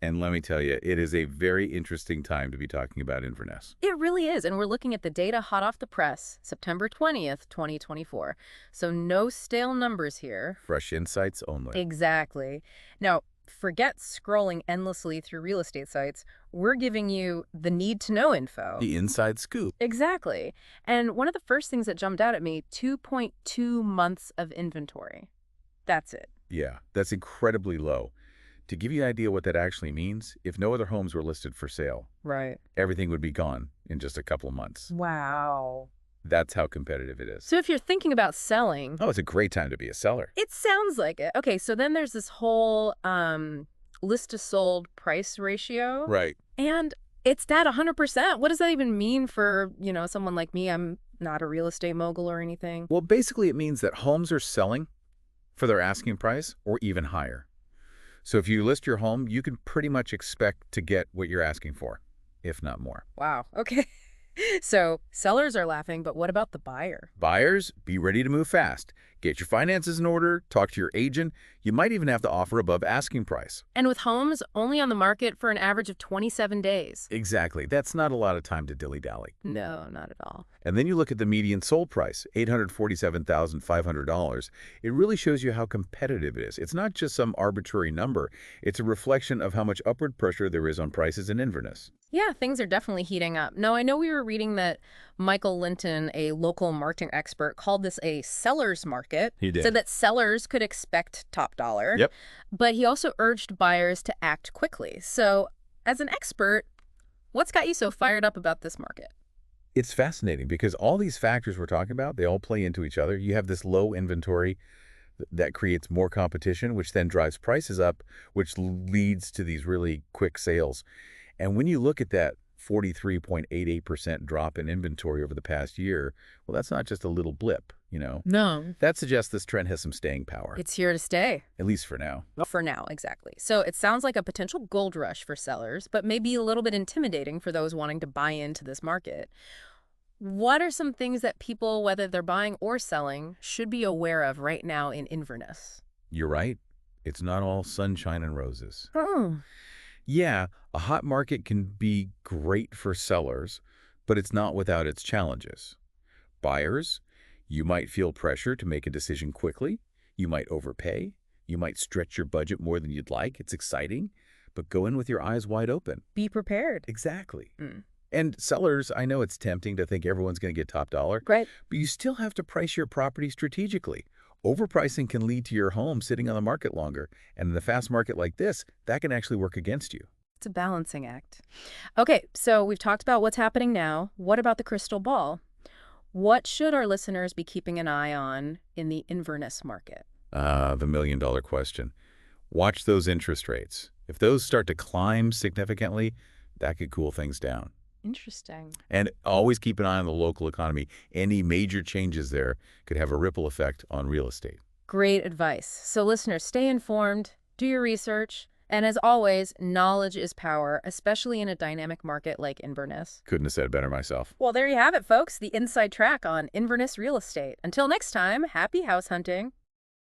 And let me tell you, it is a very interesting time to be talking about Inverness. It really is. And we're looking at the data hot off the press, September 20th, 2024. So no stale numbers here. Fresh insights only. Exactly. Now, forget scrolling endlessly through real estate sites. We're giving you the need-to-know info. The inside scoop. Exactly. And one of the first things that jumped out at me, 2.2 months of inventory. That's it. Yeah, that's incredibly low. To give you an idea what that actually means, if no other homes were listed for sale, Right. everything would be gone in just a couple of months. Wow. That's how competitive it is. So if you're thinking about selling, Oh, it's a great time to be a seller. it sounds like it. Okay, so then there's this whole list to sold price ratio. Right. And it's that 100%. What does that even mean for, someone like me? I'm not a real estate mogul or anything. Well, basically it means that homes are selling for their asking price or even higher. So if you list your home, you can pretty much expect to get what you're asking for, if not more. Wow. Okay. So sellers are laughing, but what about the buyer? Buyers, be ready to move fast. Get your finances in order, talk to your agent. You might even have to offer above asking price. And with homes only on the market for an average of 27 days. Exactly. That's not a lot of time to dilly-dally. No, not at all. And then you look at the median sold price, $847,500. It really shows you how competitive it is. It's not just some arbitrary number. It's a reflection of how much upward pressure there is on prices in Inverness. Yeah, things are definitely heating up. No, I know we were reading that Michael Linton, a local marketing expert, called this a seller's market. He did. Said that sellers could expect top dollar. Yep. But he also urged buyers to act quickly. So as an expert, what's got you so fired up about this market? It's fascinating because all these factors we're talking about, they all play into each other. You have this low inventory that creates more competition, which then drives prices up, which leads to these really quick sales. And when you look at that 43.88% drop in inventory over the past year, well, that's not just a little blip, No. That suggests this trend has some staying power, It's here to stay. at least for now. For now, exactly. So it sounds like a potential gold rush for sellers, but maybe a little bit intimidating for those wanting to buy into this market. What are some things that people, whether they're buying or selling, should be aware of right now in Inverness? You're right. It's not all sunshine and roses. Oh. Yeah, a hot market can be great for sellers, but it's not without its challenges. Buyers, you might feel pressure to make a decision quickly. You might overpay. You might stretch your budget more than you'd like. It's exciting, but go in with your eyes wide open. Be prepared. Exactly. Mm. And sellers, I know it's tempting to think everyone's going to get top dollar, Great. but you still have to price your property strategically. Overpricing can lead to your home sitting on the market longer, and in a fast market like this, that can actually work against you. It's a balancing act. Okay, so we've talked about what's happening now. What about the crystal ball? What should our listeners be keeping an eye on in the Inverness market? The million-dollar question. Watch those interest rates. If those start to climb significantly, that could cool things down. Interesting. And always keep an eye on the local economy. Any major changes there could have a ripple effect on real estate. Great advice. So listeners, stay informed, do your research, and as always, knowledge is power, especially in a dynamic market like Inverness. Couldn't have said it better myself. Well, there you have it, folks, the inside track on Inverness real estate. Until next time, happy house hunting.